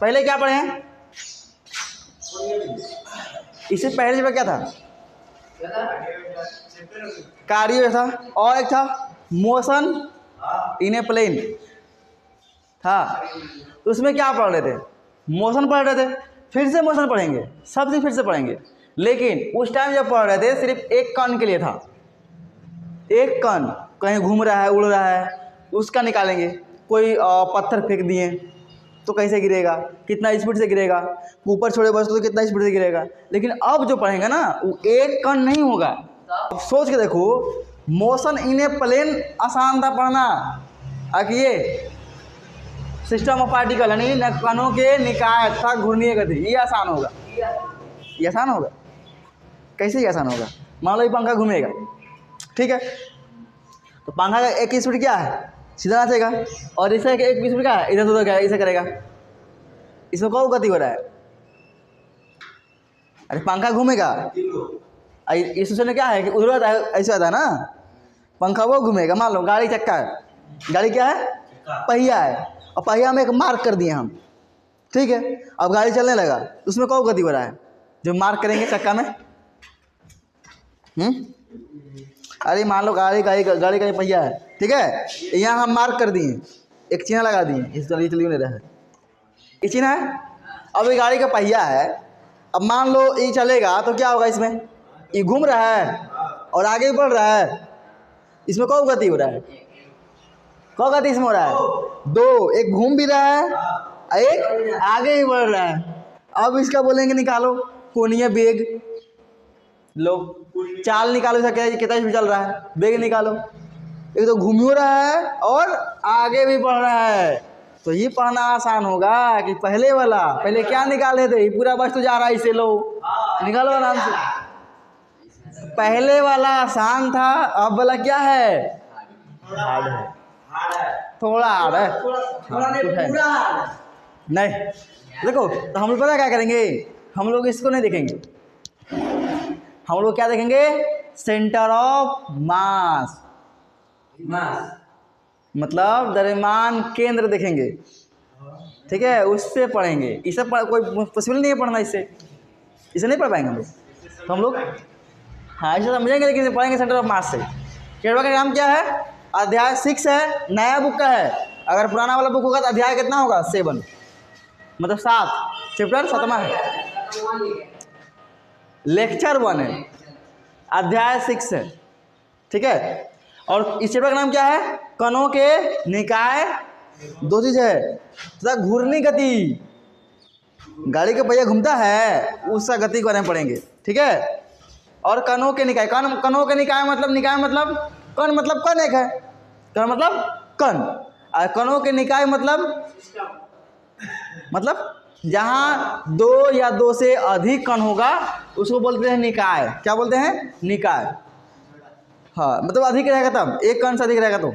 पहले क्या पढ़े हैं? इससे पहले चैप्टर क्या था? कार्य था, और एक था मोशन इन ए प्लेन था। तो उसमें क्या पढ़ रहे थे? मोशन पढ़ रहे थे। फिर से मोशन पढ़ेंगे, सब चीज फिर से पढ़ेंगे, लेकिन उस टाइम जब पढ़ रहे थे सिर्फ एक कण के लिए था। एक कण कहीं घूम रहा है, उड़ रहा है, उसका निकालेंगे। कोई पत्थर फेंक दिए तो कैसे गिरेगा, कितना स्पीड से गिरेगा, ऊपर छोड़े बस तो कितना स्पीड से गिरेगा। लेकिन अब जो पढ़ेंगे ना वो एक कण नहीं होगा। अब सोच के देखो, मोशन इन ए प्लेन आसान था पढ़ना, अब ये सिस्टम ऑफ पार्टिकल यानी कणों के निकाय तथा घूर्णीय गति, ये आसान होगा। ये आसान होगा? कैसे ये आसान होगा? मान लो ये पंखा घूमेगा, ठीक है, तो पंखा का एक स्पीड क्या है? सीधा नाचेगा। और इसे एक स्पीड क्या है? इधर उधर क्या इसे करेगा। इसमें कौन गति हो रहा है? अरे पंखा घूमेगा, इस सिस्टम में क्या है कि उधर ऐसे आता है ना, पंखा वो घूमेगा। मान लो गाड़ी चक्का है, गाड़ी क्या है? पहिया है, और पहिया में एक मार्क कर दिए हम, ठीक है। अब गाड़ी चलने लगा, उसमें कौन गति हो रहा है? जो मार्क करेंगे चक्का में। अरे मान लो गाड़ी का पहिया है, ठीक है, यहाँ हम मार्क कर दिए, एक चिन्ह लगा दिए, इस तरह चलिए नहीं रहा है, ये चिन्ह है। अब ये गाड़ी का पहिया है, अब मान लो ये चलेगा तो क्या होगा? इसमें ये घूम रहा है और आगे बढ़ रहा है, इसमें कौन गति हो रहा है? कौन गति इसमें हो रहा है? दो, एक घूम भी रहा है, एक आगे ही बढ़ रहा है। अब इसका बोलेंगे निकालो कोणीय वेग, लो चाल निकालो, इसका कितना स्पीड चल रहा है, वेग निकालो। एक तो घूम रहा है और आगे भी बढ़ रहा है, तो ये पढ़ना आसान होगा कि पहले वाला। पहले क्या निकाले थे? पूरा वस्तु जा रहा है, इसे लो निकालो आराम से। पहले वाला आसान था, अब वाला क्या है? हार्ड है, थोड़ा हार्ड है, नहीं। देखो तो हम लोग पता क्या करेंगे, हम लोग इसको नहीं देखेंगे, हम लोग क्या देखेंगे? सेंटर ऑफ मास, मतलब द्रव्यमान केंद्र देखेंगे, ठीक है, उससे पढ़ेंगे। इसे कोई पॉसिबल नहीं है पढ़ना, इसे नहीं पढ़ पाएंगे हम लोग। तो हम लोग हाँ इसे समझेंगे, लेकिन इसे पढ़ेंगे सेंटर ऑफ मास से। चैप्टर का नाम क्या है? अध्याय 6 है, नया बुक का है। अगर पुराना वाला बुक होगा तो अध्याय कितना होगा? 7, मतलब 7, चैप्टर 7वां है, लेक्चर 1 है, अध्याय 6 है, ठीक है। और इस चैप्टर का नाम क्या है? कणों के निकाय। दो चीज है, तथा घूर्णी गति, गाड़ी का पहिया घूमता है उसका गति के बारे में पढ़ेंगे, ठीक है। और कणों के निकाय, कणों के निकाय मतलब, निकाय मतलब कण, मतलब कण एक है, कण मतलब कण, और कणों के निकाय मतलब जहाँ 2 या 2 से अधिक कण होगा उसको बोलते हैं निकाय। क्या बोलते हैं? निकाय। हाँ, मतलब अधिक रहेगा तब, एक कण से अधिक रहेगा तो।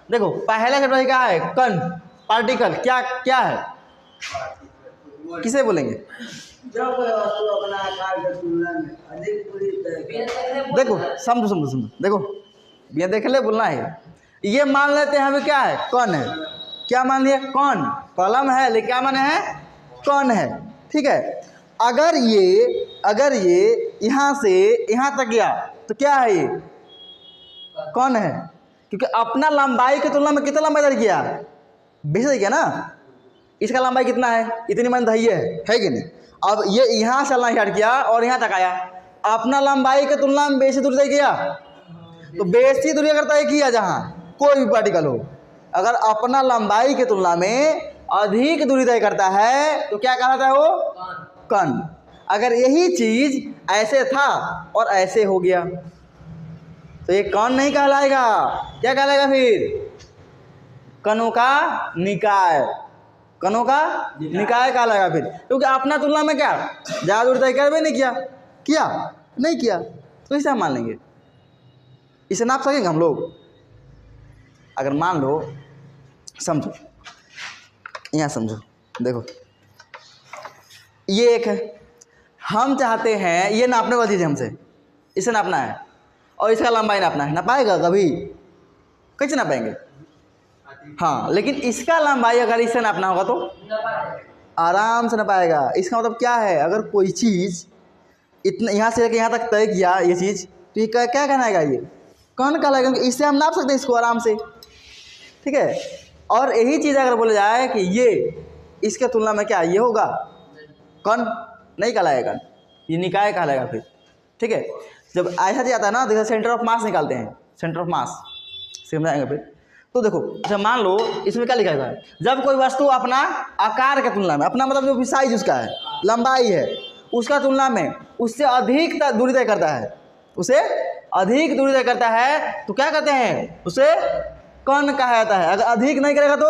देखो पहला चैप्टर क्या है? कण, पार्टिकल, क्या क्या है, किसे बोलेंगे? देखो समझो, देखो ये देख ले, बोलना है। ये मान लेते हैं हमें क्या है? कण है। क्या मान लिया? कण, कलम है लेकिन क्या माने है? कण है, ठीक है। अगर ये यहाँ से यहाँ तक गया तो क्या है? ये कौन है, क्योंकि अपना लंबाई की तुलना में कितना लंबाई गया? बेशक गया ना। इसका लंबाई कितना है? इतनी मान है कि नहीं? अब ये यहाँ चलना स्टार्ट किया और यहाँ तक आया, अपना लंबाई की तुलना में बेसी दूरी तय किया, तो बेसी दूरी अगर तय किया जहाँ कोई भी पार्टिकल हो, अगर अपना लंबाई की तुलना में अधिक दूरी तय करता है तो क्या कहलाता है? वो कण। अगर यही चीज ऐसे था और ऐसे हो गया तो ये कण नहीं कहलाएगा, क्या कहलाएगा फिर? कणों का निकाय, कणों का निकाय कहलाएगा फिर, क्योंकि अपना तुलना में क्या ज्यादा दूरी तय कर भी नहीं किया, नहीं किया, तो इसे हम मान लेंगे, इसे नाप सकेंगे हम लोग। अगर मान लो, समझो, यहाँ समझो, देखो ये एक है, हम चाहते हैं ये नापने वाली चीज़ हमसे, इसे नापना है और इसका लंबाई नापना है, नापाएगा कभी? कैसे नापाएंगे? हाँ, लेकिन इसका लंबाई अगर इससे नापना होगा तो आराम से ना पाएगा। इसका मतलब क्या है, अगर कोई चीज़ इतना यहाँ से लेकर यहाँ तक तय किया ये चीज़, तो ये क्या कहलाएगा, ये कौन कहलाएगा, क्योंकि इससे हम नाप सकते हैं इसको आराम से, ठीक है। और यही चीज़ अगर बोला जाए कि ये इसके तुलना में क्या ये होगा, कौन नहीं कहलाएगा, ये निकाय कहलाएगा फिर, ठीक है। जब ऐसा जाता है ना, जैसे सेंटर ऑफ मास निकालते हैं, सेंटर ऑफ मास समझाएंगे फिर। तो देखो जब मान लो इसमें क्या लिखा है, जब कोई वस्तु अपना आकार के तुलना में, अपना मतलब जो भी साइज उसका है, लंबाई है, उसका तुलना में उससे अधिक दूरी तय करता है, उसे अधिक दूरी तय करता है, तो क्या कहते हैं, उसे कण कहा जाता है। अगर अधिक नहीं करेगा तो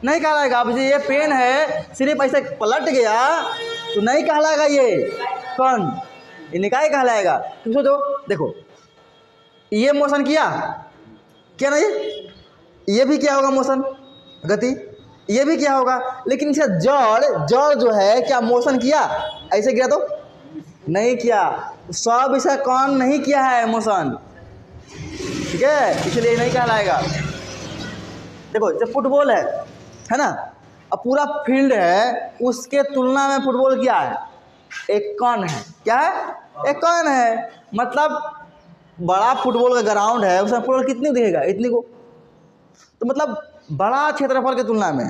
नहीं कहलाएगा। अब ये पेन है, सिर्फ ऐसे पलट गया तो नहीं कहलाएगा ये कण, ये निकाय कहलाएगा। तुम सोचो, देखो ये मोशन किया क्या, नहीं ये भी क्या होगा, मोशन गति, ये भी क्या होगा, लेकिन इसका जड़ जो है क्या मोशन किया, ऐसे गिरा तो नहीं किया, सब इसका कौन नहीं किया है मोशन, ठीक है, इसलिए नहीं कहलाएगा। देखो जब फुटबॉल है ना, अब पूरा फील्ड है, उसके तुलना में फुटबॉल क्या है, एक कण है, क्या है, एक कण है। मतलब बड़ा फुटबॉल का ग्राउंड है, उसमें फुटबॉल कितनी दिखेगा, इतनी को, तो मतलब बड़ा क्षेत्रफल की तुलना में,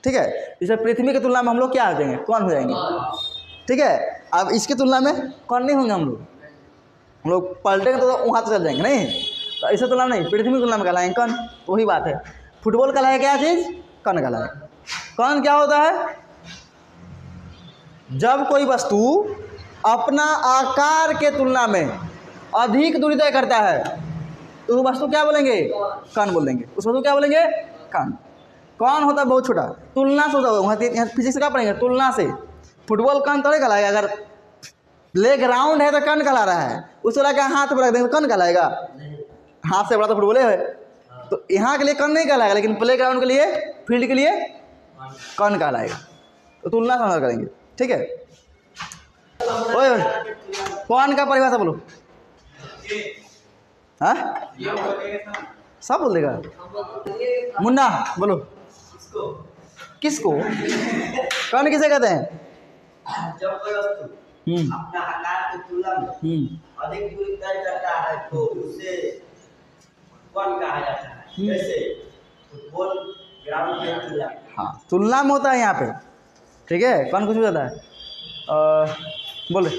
ठीक है। जैसे पृथ्वी की तुलना में हम लोग क्या हो जाएंगे, कौन हो जाएंगे, ठीक है। अब इसकी तुलना में कौन नहीं होंगे, हम लोग पलटेंगे तो वहाँ तो चल जाएंगे, नहीं, तो इससे तुलना नहीं, पृथ्वी की तुलना में कहलाएंगे कौन, वही बात है। फुटबॉल कहलाएगा क्या चीज़, कौन कहलाएगा। कौन क्या होता है, जब कोई वस्तु अपना आकार के तुलना में अधिक दूरी तय करता है, तो उस वस्तु क्या बोलेंगे, कण बोलेंगे, उस वस्तु क्या बोलेंगे, कण। कौन होता है बहुत छोटा, तुलना से होता है, वहाँ फिजिक्स से क्या पढ़ेंगे, तुलना से। फुटबॉल कण थोड़े कहलाएगा, अगर प्ले ग्राउंड है तो कण कहला रहा है, उसको लगा हाथ पर रख देंगे तो कण कहलाएगा, हाथ से बड़ा तो फुटबॉल है, तो यहाँ के लिए कण नहीं कहलाएगा, लेकिन प्ले ग्राउंड के लिए, फील्ड के लिए कण कहलाएगा। तो तुलना समझ करेंगे, ठीक है। ओए कौन का परिभाषा बोलो, हाँ सब बोल देगा, मुन्ना बोलो, किसको कौन किसे कहते हैं, जब कोई वस्तु अपना आकार की तुलना में अधिक दूरी तय करता है तो उसे कौन कहा जाता है। जैसे फुटबॉल ग्राउंड की तुलना, हाँ तुलना में होता है यहाँ पे, ठीक है। कौन कुछ भी होता है, बोले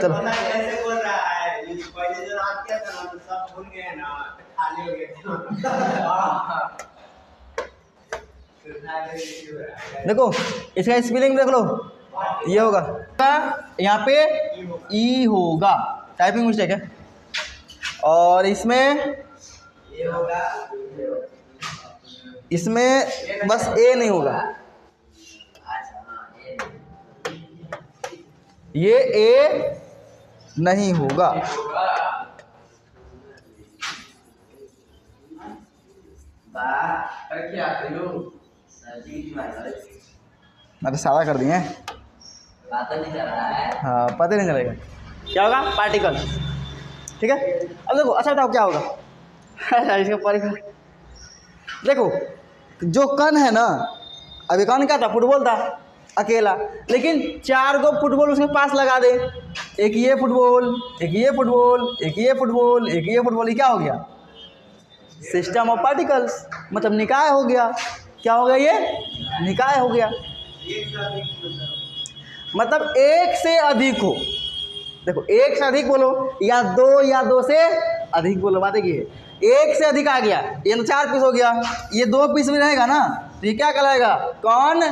चलो कैसे बोल रहा है, पहले जो रात किया था ना तो सब भूल गए ना, खाली हो गए। देखो इसका स्पेलिंग देख लो, ये होगा, यहाँ पे ई होगा, टाइपिंग मिस्टेक है, और इसमें ये होगा, इसमें बस ए नहीं होगा, ये ए नहीं होगा, मैं तो सादा कर दिए, हाँ पता नहीं चलेगा क्या होगा, पार्टिकल, ठीक है। अब देखो अच्छा बताओ क्या होगा इसका परिभाषा देखो, जो कण है ना, अभी कण क्या था, फुटबॉल था अकेला, लेकिन 4 गो फुटबॉल उसके पास लगा दे, एक ये फुटबॉल, एक ये फुटबॉल, एक ये फुटबॉल, एक ये फुटबॉल, ये क्या हो गया, सिस्टम ऑफ पार्टिकल्स, मतलब निकाय हो गया। क्या हो गया, ये निकाय हो गया, मतलब एक से अधिक हो, देखो एक से अधिक बोलो या दो से अधिक बोलो, बात है कि एक से अधिक आ गया, ये तो 4 पीस हो गया, ये 2 पीस में रहेगा ना, तो ये क्या कहलाएगा, कौन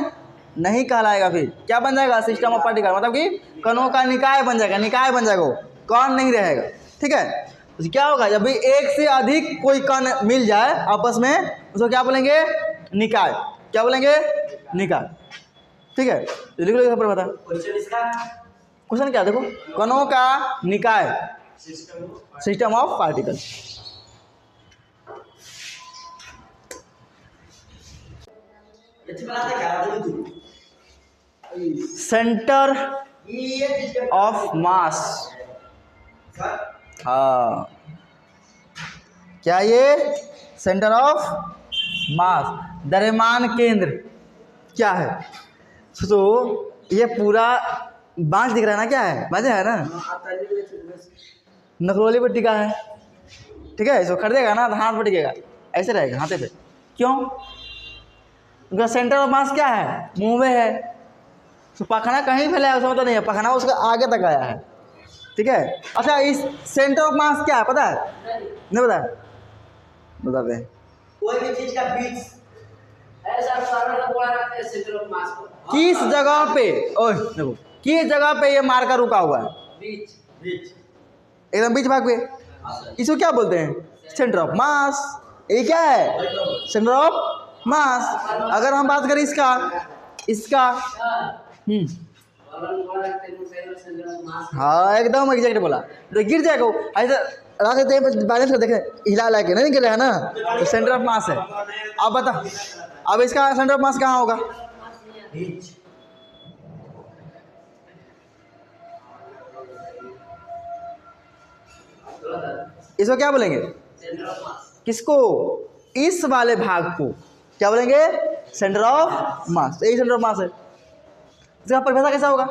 नहीं कहलाएगा, फिर क्या बन जाएगा, सिस्टम ऑफ पार्टिकल, मतलब कि कणों का निकाय बन जाएगा, निकाय बन जाएगा, कौन नहीं रहेगा, ठीक है। तो क्या होगा, जब भी एक से अधिक कोई कण मिल जाए आपस में, उसको क्या बोलेंगे, निकाय, क्या बोलेंगे, निकाय, ठीक है। तो लिख लो यहाँ पर, बता क्वेश्चन क्या, देखो कणों का निकाय, सिस्टम ऑफ पार्टिकल। सेंटर ये चीज के ऑफ मास। हाँ, क्या ये सेंटर ऑफ मास, द्रव्यमान केंद्र क्या है? तो ये पूरा बांस दिख रहा है ना, क्या है? बांस है ना, नकरोली पे टिका है, ठीक है। इसको खरीदेगा ना तो हाथ पे टिकेगा, ऐसे रहेगा हाथे पे। क्यों? उनका सेंटर ऑफ मास क्या है? मुंह में है। तो पखना कहीं फैला है उसका मतलब नहीं है, पखना उसका आगे तक आया है, ठीक है। अच्छा, इस सेंटर ऑफ मास क्या है पता है? नहीं पता है? बताते हैं। कोई भी चीज का बीच ऐसा सरल बोला जाता है सेंटर ऑफ मास को। किस जगह पे, ओए देखो, किस जगह पे ये मार्कर रुका हुआ है? बीच बीच एकदम बीच भाग पे। इसको क्या बोलते हैं? Centre of mass. ये क्या है? Centre of mass. अगर हम बात करें इसका हाँ एकदम एग्जैक्ट बोला। तो गिर जाएगा वो, ऐसे रख देते हैं, बैलेंस कर देखें, हिला हिला के नहीं गिर रहा है ना, तो सेंटर ऑफ मास है। अब बता, अब इसका सेंटर ऑफ मास कहाँ होगा? इसको क्या बोलेंगे? किसको? इस वाले भाग को क्या बोलेंगे? Centre of mass. यही सेंटर ऑफ मास है। इसका परिभाषा कैसा होगा?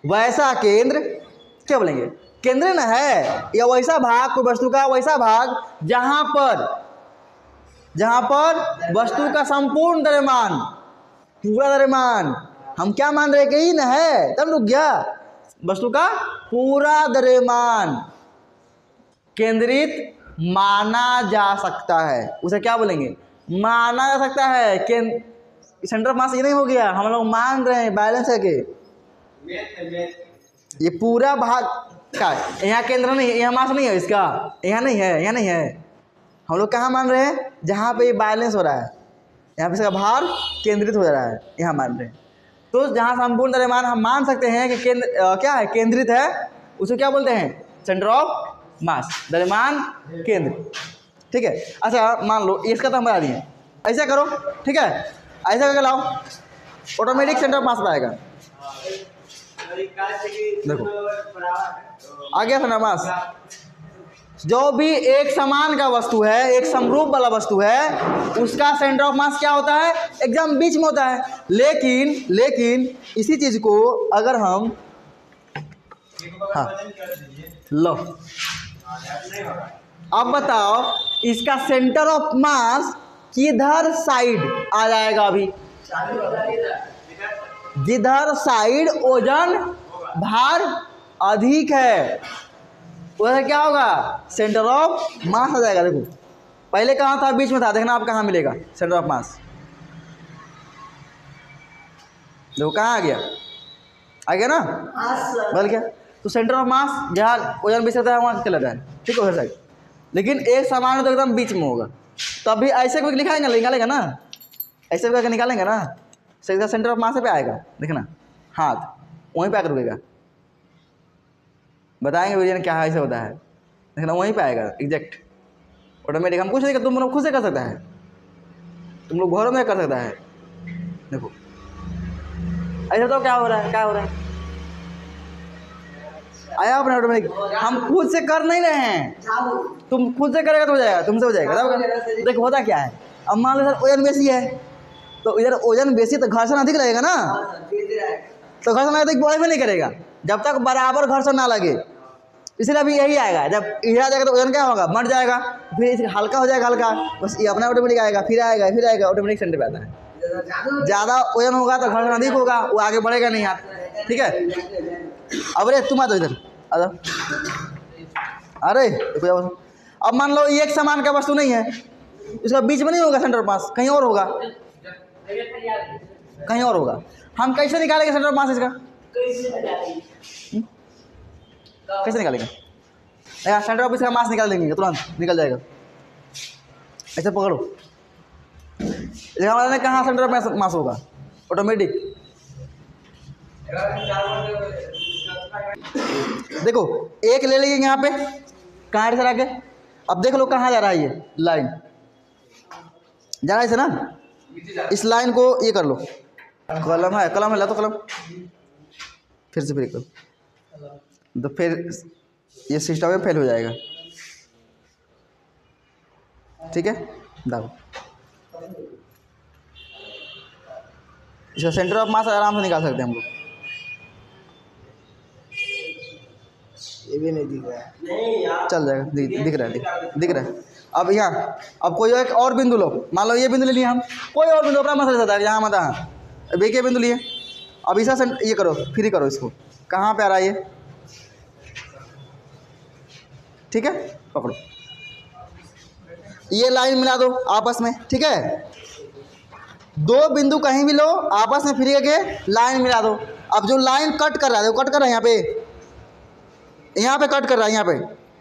वैसा केंद्र, क्या बोलेंगे? केंद्र न है, या वैसा भाग, कोई वस्तु का वैसा भाग जहां पर वस्तु का संपूर्ण द्रव्यमान, पूरा द्रव्यमान, हम क्या मान रहे कि ही न है, तब रुक गया, वस्तु का पूरा द्रव्यमान केंद्रित माना जा सकता है, उसे क्या बोलेंगे? माना जा सकता है। सेंटर ऑफ मास ये नहीं हो गया, हम लोग मान रहे हैं, बैलेंस है कि ये पूरा भाग का, यहाँ केंद्र नहीं, यहाँ मास नहीं है इसका, यहाँ नहीं है, यहाँ नहीं है। हम लोग कहाँ मान रहे हैं? जहाँ पे ये बैलेंस हो रहा है, यहाँ पे इसका भार केंद्रित हो रहा है, यहाँ मान रहे हैं। तो जहाँ संपूर्ण द्रव्यमान हम मान सकते हैं कि केंद्र क्या है? केंद्रित है, उसे क्या बोलते हैं? सेंटर ऑफ मास, द्रव्यमान केंद्र, ठीक है। अच्छा मान लो इसका तो हम बता दिए, ऐसा करो, ठीक है, ऐसा करके लाओ, ऑटोमेटिक सेंटर ऑफ मास पे आएगा। देखो आ गया सेंटर ऑफ मास। जो भी एक समान का वस्तु है, एक समरूप वाला वस्तु है, उसका सेंटर ऑफ मास क्या होता है? एकदम बीच में होता है। लेकिन इसी चीज को अगर हम, हाँ लो, अब बताओ इसका सेंटर ऑफ मास किधर साइड आ जाएगा? अभी जिधर साइड ओजन भार अधिक है, वह क्या होगा? सेंटर ऑफ मास आ जाएगा। देखो पहले कहाँ था? बीच में था, देखना आप कहाँ मिलेगा सेंटर ऑफ मास। देखो कहाँ आ गया ना, बदल गया। तो सेंटर ऑफ मास जहाँ ओजन बीच रहता है वहाँ चला जाए, ठीक है, उधर साइड। लेकिन एक समान तो एकदम बीच में होगा, तभी ऐसे कोई निकालेगा ना, ऐसे करके निकालेंगे ना, सेंटर ऑफ मास पे आएगा। देखना हाथ वहीं पे आकर रुकेगा, बताएंगे विजन क्या है, ऐसे होता है, देखना वहीं पे आएगा एग्जैक्ट, ऑटोमेटिक। हम कुछ नहीं कर, तुम लोग खुद से कर सकता है, तुम लोग घरों में कर सकता है। देखो ऐसा तो क्या हो रहा है, आया अपने ऑटोमेटिक। हम खुद से कर नहीं रहे हैं, तुम खुद से करेगा तो हो जाएगा, तुमसे हो जाएगा। देखो होता क्या है, अब मान लो सर ओजन बेसी है, तो इधर ओजन बेसी तो घर्षण अधिक लगेगा ना, तो घर्षण अधिक बॉडी में नहीं करेगा जब तक बराबर घर्षण ना लगे। इसलिए अभी यही आएगा, जब इधर आ जाएगा तो ओजन क्या होगा? मर जाएगा, फिर हल्का हो जाएगा, हल्का, बस ये अपना ऑटोमेटिक आएगा, फिर आएगा ऑटोमेटिक सेंटर पे आता है। ज़्यादा वजन होगा तो घर्षण अधिक होगा, वो आगे बढ़ेगा नहीं हाथ, ठीक है। अब रे तुम आ जाओ इधर, आ जाओ, अरे अब मान लो ये एक समान का वस्तु नहीं है, इसका बीच में नहीं होगा सेंटर ऑफ मास, कहीं और होगा, कहीं और होगा। हम कैसे निकालेंगे सेंटर ऑफ मास इसका? कैसे निकालेंगे? सेंटर ऑफ इसका मास निकाल देंगे, तुरंत निकल जाएगा। ऐसे पकड़ो, कहाँ सेंटर ऑफ मास होगा? ऑटोमेटिक। देखो एक ले लीजिए यहाँ पे, कहाँ से आके, अब देख लो कहाँ जा रहा है, ये लाइन जा रहा है इसे ना, इस लाइन को ये कर लो, कलम है ला तो कलम, फिर से फिर करो, तो फिर ये सिस्टम में फेल हो जाएगा। ठीक है, दाओ इसका सेंटर ऑफ मास आराम से निकाल सकते हैं हम लोग। ये भी नहीं दिख रहा है। नहीं यार, चल जाएगा, दिख रहा है, दिख रहा है। अब यहाँ अब कोई एक और बिंदु लो, मान लो ये बिंदु ले लिया हम, कोई और बिंदु अपना मसला रहता है, यहाँ मत हाँ, अब एक बिंदु लिए, अब इसा ये करो, फ्री करो इसको, कहाँ पे आ रहा है ये, ठीक है, पकड़ो, ये लाइन मिला दो आपस में, ठीक है, दो बिंदु कहीं भी लो, आपस में फ्री करके लाइन मिला दो। अब जो लाइन कट कर रहा है, वो कट कर रहा है यहाँ पे कट कर रहा है यहाँ पे,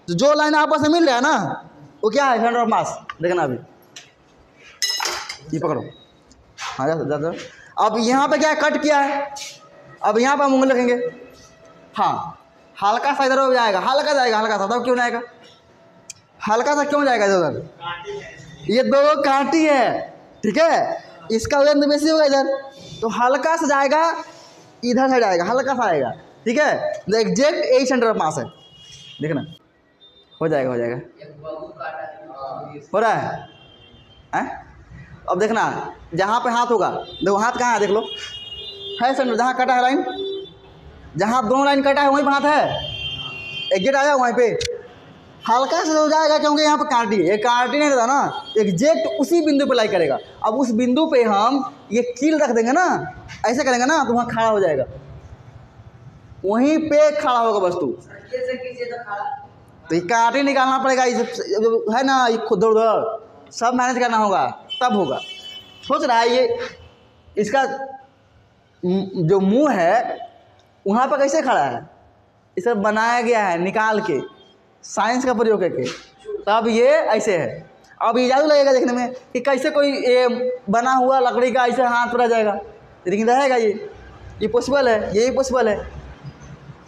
तो जो लाइन आपस में मिल रहा है ना, वो क्या है, सेंटर ऑफ मास। देखना अभी ये पकड़ो, हाँ जा। अब यहाँ पे क्या है, कट किया है, अब यहाँ पे हम उंगली रखेंगे, हाँ हल्का सा इधर हो जाएगा, हल्का जाएगा, हल्का सा, तब क्यों जाएगा, हल्का सा क्यों जाएगा इधर, ये दो कांटी है, ठीक है, इसका वजन तो बेसी होगा इधर, तो हल्का सा जाएगा, इधर से जाएगा, हल्का सा आएगा, ठीक है, एग्जैक्ट यही सेंटर ऑफ मास है। देखना हो जाएगा, हो जाएगा, हो रहा है? अब देखना जहाँ पे हाथ होगा, देखो हाथ कहाँ है, देख लो, है सेंटर, जहाँ कटा है लाइन, जहाँ दोनों लाइन कटा है वहीं पे हाथ है, एग्जैक्ट आया वहीं पे, हल्का से हो जाएगा, क्योंकि यहाँ पे कांटी है, ये कांटी नहीं रहता ना, एग्जैक्ट उसी बिंदु पे लाई करेगा। अब उस बिंदु पे हम ये कील रख देंगे ना, ऐसे करेंगे ना, तो वहाँ खड़ा हो जाएगा, वहीं पे खड़ा होगा वस्तु, तो ये कांटी निकालना पड़ेगा, है ना, ये खुद उधर सब मैनेज करना होगा, तब होगा। सोच रहा है ये इसका जो मुंह है वहाँ पर कैसे खड़ा है, इसे बनाया गया है निकाल के, साइंस का प्रयोग करके, तब ये ऐसे है। अब ये जादू लगेगा देखने में कि कैसे कोई ये बना हुआ लकड़ी का ऐसे हाथ पर रह जाएगा, लेकिन रहेगा, ये पॉसिबल है, यही पॉसिबल है,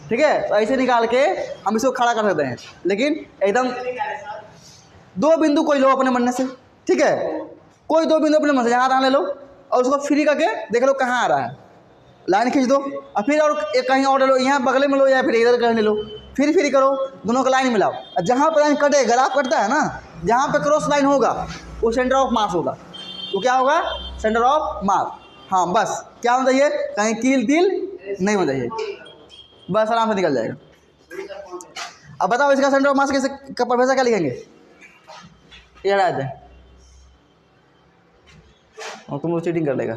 ठीक है। तो ऐसे निकाल के हम इसको खड़ा कर सकते हैं, लेकिन एकदम दो बिंदु कोई लो अपने मन से, ठीक है, कोई दो बिंदु अपने मन से, यहाँ ले लो और उसको फ्री करके देख लो कहाँ आ रहा है, लाइन खींच दो, और फिर और एक कहीं और ले लो, यहाँ बगले में लो या फिर इधर कहीं ले लो, फिर फ्री करो, दोनों का लाइन मिलाओ, और जहाँ पर लाइन कटे, ग्राफ कटता है ना, जहाँ पे क्रॉस लाइन होगा वो सेंटर ऑफ मास होगा, वो क्या होगा, सेंटर ऑफ मास। हाँ बस क्या होना चाहिए, कहीं कील तिल नहीं होना चाहिए, बस आराम से निकल जाएगा। अब बताओ इसका सेंटर ऑफ मास कैसे का परिभाषा क्या लिखेंगे, ये हटा दें और तुम लोग चीटिंग कर लेगा।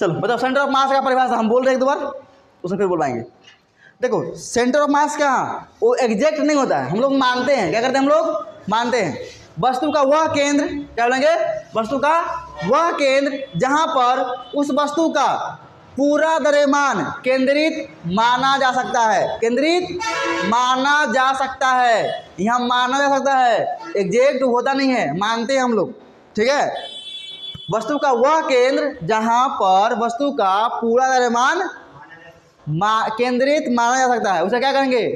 चलो बताओ सेंटर ऑफ मास का परिभाषा हम बोल रहे हैं एक दो बार, उसमें फिर बोल पाएंगे। देखो सेंटर ऑफ मास क्या, वो एग्जैक्ट नहीं होता है, हम लोग मानते हैं, क्या करते हैं हम लोग, मानते हैं वस्तु का वह केंद्र, क्या बोलेंगे, वस्तु का वह केंद्र जहां पर उस वस्तु का पूरा द्रव्यमान केंद्रित माना जा सकता है, केंद्रित माना जा सकता है, यहाँ माना जा सकता है, एग्जैक्ट होता नहीं है, मानते हैं हम लोग, ठीक है। वस्तु का वह केंद्र जहां पर वस्तु का पूरा द्रव्यमान केंद्रित माना जा सकता है, उसे क्या कहेंगे,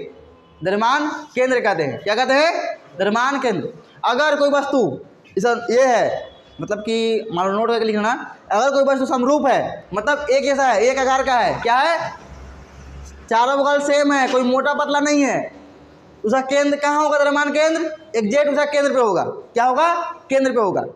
द्रव्यमान केंद्र कहते हैं, क्या कहते हैं, द्रव्यमान केंद्र। अगर कोई वस्तु इस ये है, मतलब कि मान लो नोट करके लिखना, अगर कोई वस्तु समरूप है, मतलब एक जैसा है, एक आकार का है, क्या है, चारों बगल सेम है, कोई मोटा पतला नहीं है, उसका केंद्र कहाँ होगा, द्रव्यमान केंद्र एग्जैक्ट उसका केंद्र पे होगा, क्या होगा, केंद्र पे होगा।